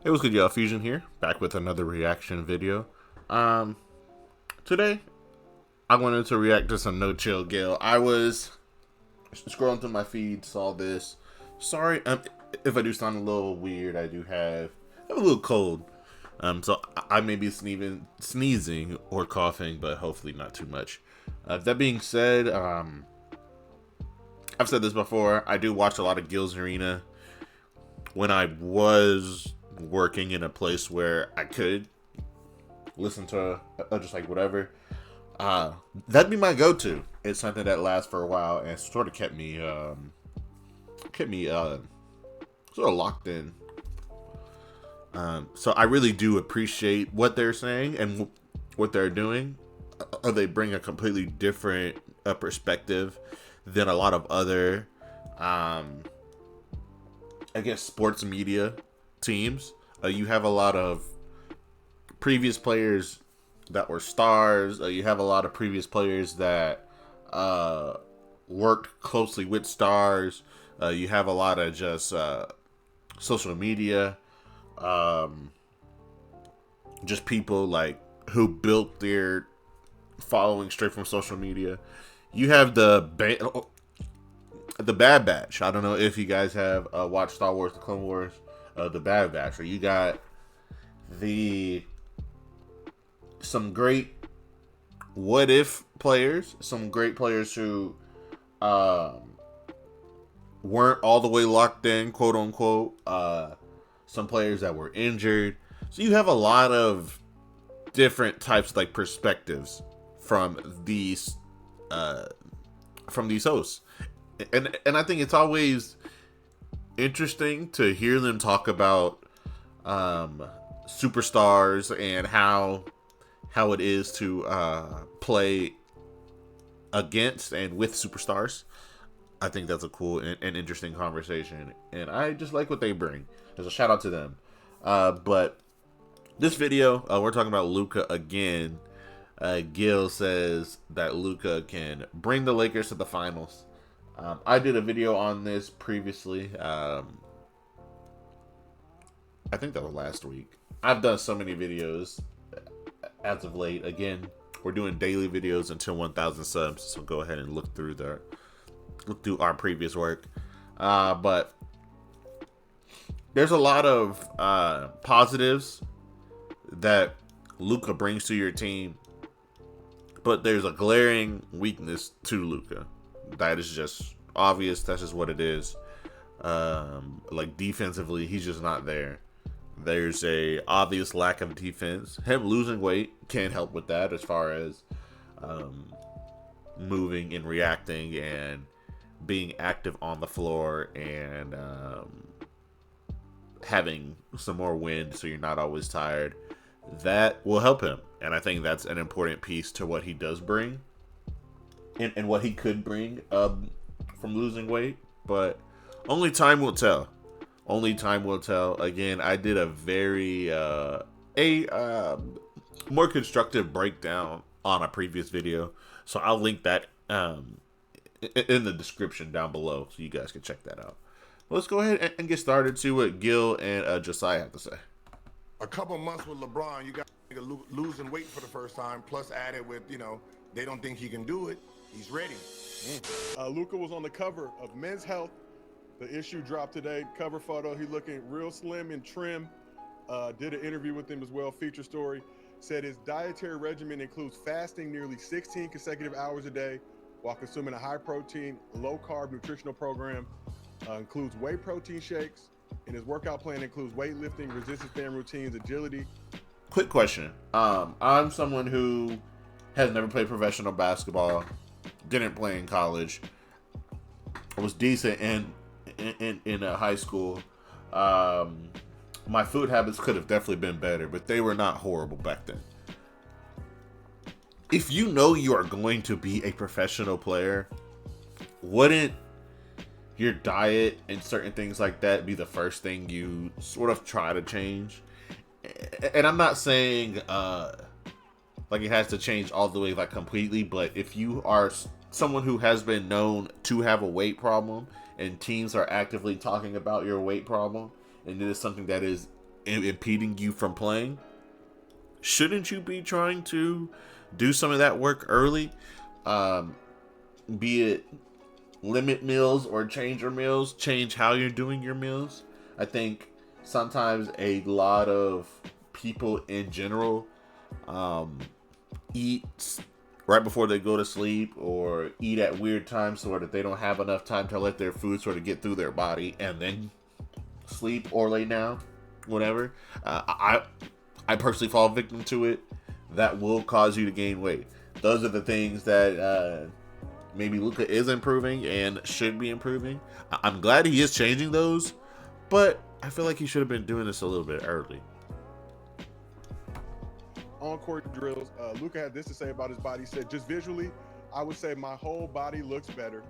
Hey, what's good, y'all? Fuzion here, back with another reaction video. Um, Today I wanted to react to some No Chill Gil. I was scrolling through my feed, saw this. Sorry, if I do sound a little weird. I have a little cold. So I may be sneezing or coughing, but hopefully not too much. That being said, I've said this before. I do watch a lot of Gil's Arena when I was working in a place where I could listen to just like whatever. That'd be my go-to. It's something that lasts for a while and sort of kept me sort of locked in. So I really do appreciate what they're saying and what they're doing. They bring a completely different perspective than a lot of other, I guess, sports media teams. You have a lot of previous players that were stars. You have a lot of previous players that worked closely with stars. You have a lot of just social media, just people like who built their following straight from social media. You have the Bad Batch. I don't know if you guys have watched Star Wars: The Clone Wars, the Bad Batch. Or you got some great what if players, some great players who weren't all the way locked in, quote unquote. Some players that were injured. So you have a lot of different types of like perspectives from these hosts. And I think it's always interesting to hear them talk about superstars and how it is to play against and with superstars. I think that's a cool and interesting conversation, and I just like what they bring. There's a shout out to them. But this video, we're talking about Luka again. Gil says that Luka can bring the Lakers to the finals. I did a video on this previously. I think that was last week. I've done so many videos as of late. Again, we're doing daily videos until 1,000 subs, so go ahead and look through our previous work. But there's a lot of positives that Luka brings to your team, but there's a glaring weakness to Luka that is just obvious. That's just what it is. Like defensively, he's just not there. There's a obvious lack of defense. Him losing weight can't help with that as far as moving and reacting and being active on the floor and having some more wind so you're not always tired. That will help him. And I think that's an important piece to what he does bring and what he could bring from losing weight. But only time will tell. Only time will tell. Again, I did a very more constructive breakdown on a previous video, so I'll link that in the description down below, so you guys can check that out. Let's go ahead and get started. See what Gil and Josiah have to say. A couple months with LeBron, you got losing weight for the first time, plus added with, they don't think he can do it. He's ready. Luka was on the cover of Men's Health. The issue dropped today. Cover photo. He looking real slim and trim. Did an interview with him as well. Feature story. Said his dietary regimen includes fasting nearly 16 consecutive hours a day while consuming a high-protein, low-carb nutritional program. Includes whey protein shakes. And his workout plan includes weightlifting, resistance band routines, agility. Quick question. I'm someone who has never played professional basketball, didn't play in college, was decent in high school. My food habits could have definitely been better, but they were not horrible back then. If you know you are going to be a professional player, wouldn't your diet and certain things like that be the first thing you sort of try to change? And I'm not saying like it has to change all the way like completely, but if you are someone who has been known to have a weight problem and teams are actively talking about your weight problem, and it is something that is impeding you from playing, shouldn't you be trying to do some of that work early? Be it limit meals or change your meals, change how you're doing your meals. I think sometimes a lot of people in general eat right before they go to sleep or eat at weird times so that they don't have enough time to let their food sort of get through their body and then sleep or lay down, whatever. I personally fall victim to it. That will cause you to gain weight. Those are the things that maybe Luka is improving and should be improving. I'm glad he is changing those, but I feel like he should have been doing this a little bit early. On court drills, Luka had this to say about his body. He said, just visually, I would say my whole body looks better.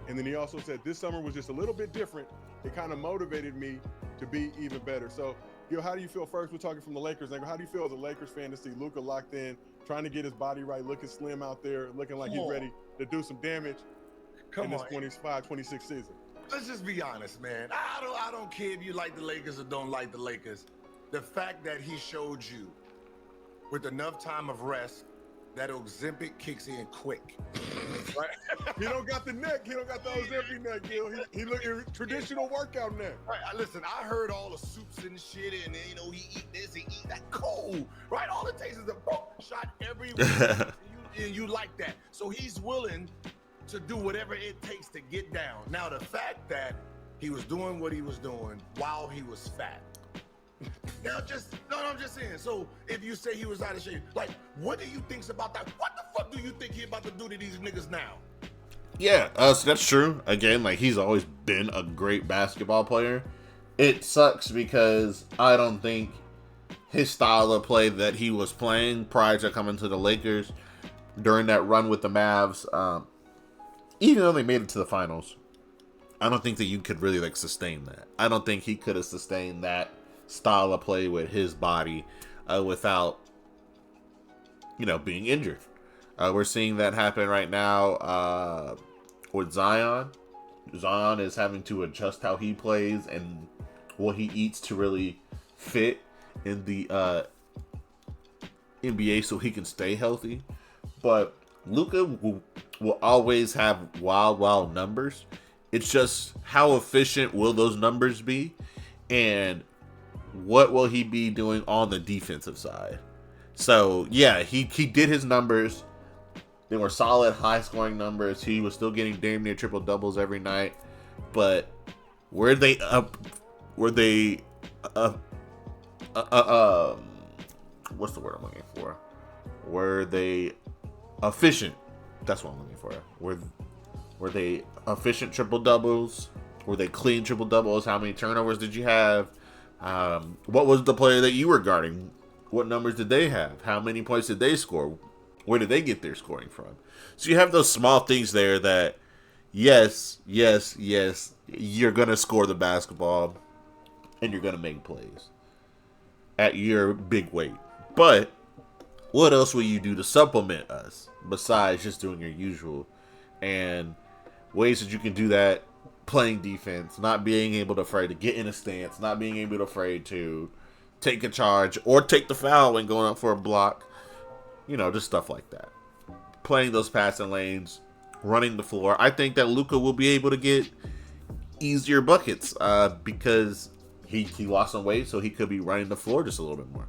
And then he also said this summer was just a little bit different. It kind of motivated me to be even better. So, Gil, how do you feel? First, we're talking from the Lakers angle. How do you feel as a Lakers fan to see Luka locked in, trying to get his body right, looking slim out there, looking like he's ready to do some damage in this 25-26 season? Let's just be honest, man. I don't care if you like the Lakers or don't like the Lakers. The fact that he showed you with enough time of rest that Ozempic kicks in quick. Right? He don't got the neck. He don't got the Ozempic neck, Gil. He looking traditional workout neck. Right, listen, I heard all the soups and shit, and you know, he eat this, he eat that. Cool, right? All it takes is a boom shot every week, and you like that. So he's willing to do whatever it takes to get down. Now, the fact that he was doing what he was doing while he was fat. Now, I'm just saying. So, if you say he was out of shape, like, what do you think about that? What the fuck do you think he about to do to these niggas now? Yeah, so that's true. Again, like, he's always been a great basketball player. It sucks because I don't think his style of play that he was playing prior to coming to the Lakers during that run with the Mavs, even though they made it to the finals, I don't think that you could really, like, sustain that. I don't think he could have sustained that style of play with his body without, being injured. We're seeing that happen right now with Zion. Zion is having to adjust how he plays and what he eats to really fit in the NBA so he can stay healthy. But Luka will always have wild numbers. It's just how efficient will those numbers be, and what will he be doing on the defensive side? So, yeah, he did his numbers. They were solid, high-scoring numbers. He was still getting damn near triple-doubles every night. But were they what's the word I'm looking for? Were they efficient? That's what I'm looking for. Were they efficient triple-doubles? Were they clean triple-doubles? How many turnovers did you have? What was the player that you were guarding? What numbers did they have? How many points did they score? Where did they get their scoring from? So you have those small things there that, yes, you're going to score the basketball and you're going to make plays at your big weight. But what else will you do to supplement us besides just doing your usual? And ways that you can do that: playing defense, not being able to afraid to get in a stance, not being able to afraid to take a charge or take the foul when going up for a block. Just stuff like that. Playing those passing lanes, running the floor. I think that Luka will be able to get easier buckets because he lost some weight, so he could be running the floor just a little bit more.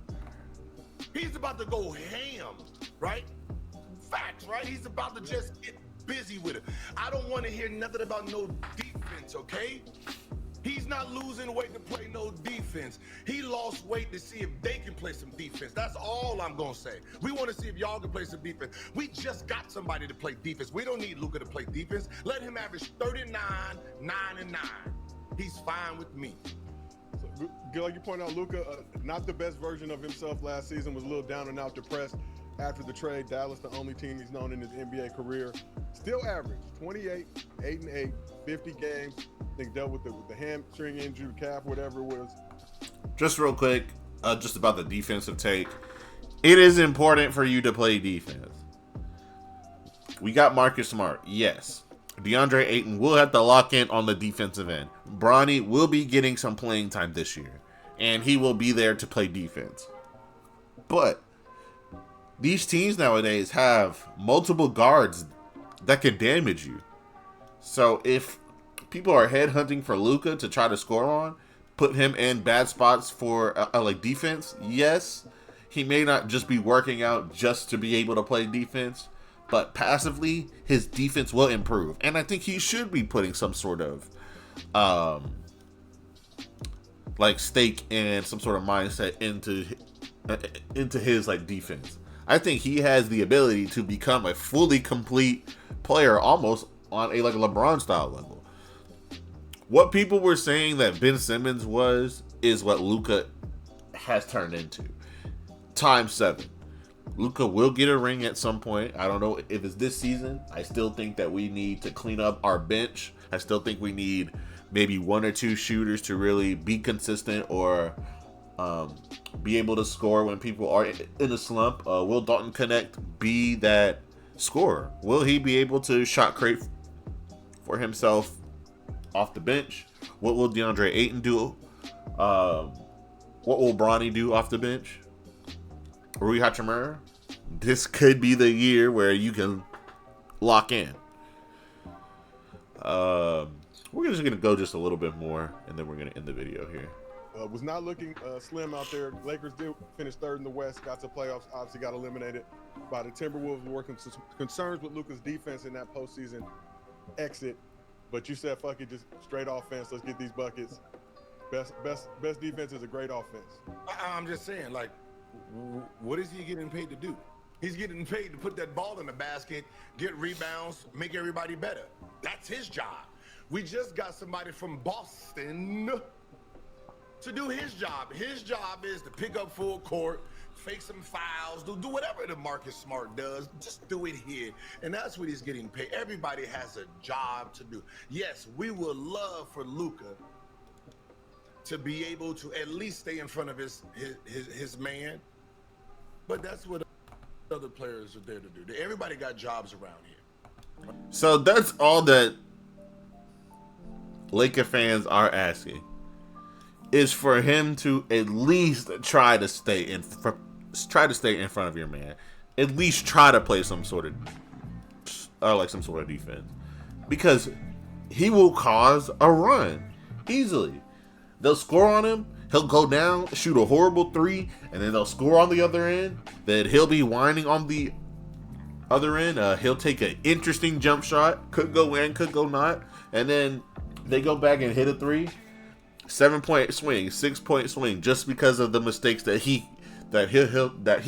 He's about to go ham, right? Facts, right? He's about to just get busy with it. I don't want to hear nothing about no defense, okay? He's not losing weight to play no defense. He lost weight to see if they can play some defense. That's all I'm going to say. We want to see if y'all can play some defense. We just got somebody to play defense. We don't need Luka to play defense. Let him average 39, 9, and 9. He's fine with me. So, like you pointed out, Luka, not the best version of himself last season, was a little down and out, depressed after the trade. Dallas, the only team he's known in his NBA career. Still average 28, 8-8, 50 games. I think dealt with the hamstring injury, calf, whatever it was. Just real quick, just about the defensive take. It is important for you to play defense. We got Marcus Smart, yes. DeAndre Ayton will have to lock in on the defensive end. Bronny will be getting some playing time this year. and he will be there to play defense. But these teams nowadays have multiple guards that can damage you. So if people are headhunting for Luka to try to score on, put him in bad spots for like defense, yes, he may not just be working out just to be able to play defense, but passively his defense will improve. And I think he should be putting some sort of like stake and some sort of mindset into his like defense. I think he has the ability to become a fully complete player, almost on a like LeBron style level. What people were saying that Ben Simmons was is what Luka has turned into. Times 7. Luka will get a ring at some point. I don't know if it's this season. I still think that we need to clean up our bench. I still think we need maybe 1 or 2 shooters to really be consistent or be able to score when people are in a slump. Will Dalton Connect be that scorer? Will he be able to shot create for himself off the bench? What will DeAndre Ayton do? What will Bronny do off the bench? Rui Hachimura? This could be the year where you can lock in. We're just going to go just a little bit more, and then we're going to end the video here. Was not looking slim out there. Lakers did finish 3rd in the West, got to playoffs, obviously got eliminated by the Timberwolves. Were concerns with Luka's defense in that postseason exit, but you said, fuck it, just straight offense. Let's get these buckets. Best defense is a great offense. I'm just saying, like, what is he getting paid to do? He's getting paid to put that ball in the basket, get rebounds, make everybody better. That's his job. We just got somebody from Boston to do his job. His job is to pick up full court, fake some fouls, do whatever the Marcus Smart does. Just do it here. And that's what he's getting paid. Everybody has a job to do. Yes, we would love for Luka to be able to at least stay in front of his man. But that's what other players are there to do. Everybody got jobs around here. So that's all that Laker fans are asking, is for him to at least try to stay in front of your man. At least try to play some sort of defense, because he will cause a run easily. They'll score on him. He'll go down, shoot a horrible 3, and then they'll score on the other end. Then he'll be whining on the other end. He'll take an interesting jump shot. Could go in, could go not. And then they go back and hit a 3. 7-point swing, 6-point swing, just because of the mistakes that he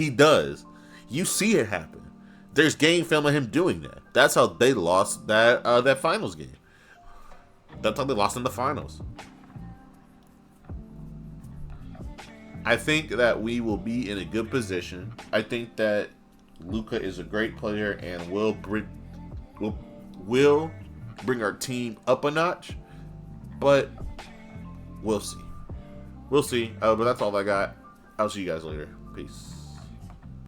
does. You see it happen. There's game film of him doing that. That's how they lost that finals game. That's how they lost in the finals. I think that we will be in a good position. I think that Luka is a great player and will bring our team up a notch. But we'll see. But that's all I got. I'll see you guys later. Peace.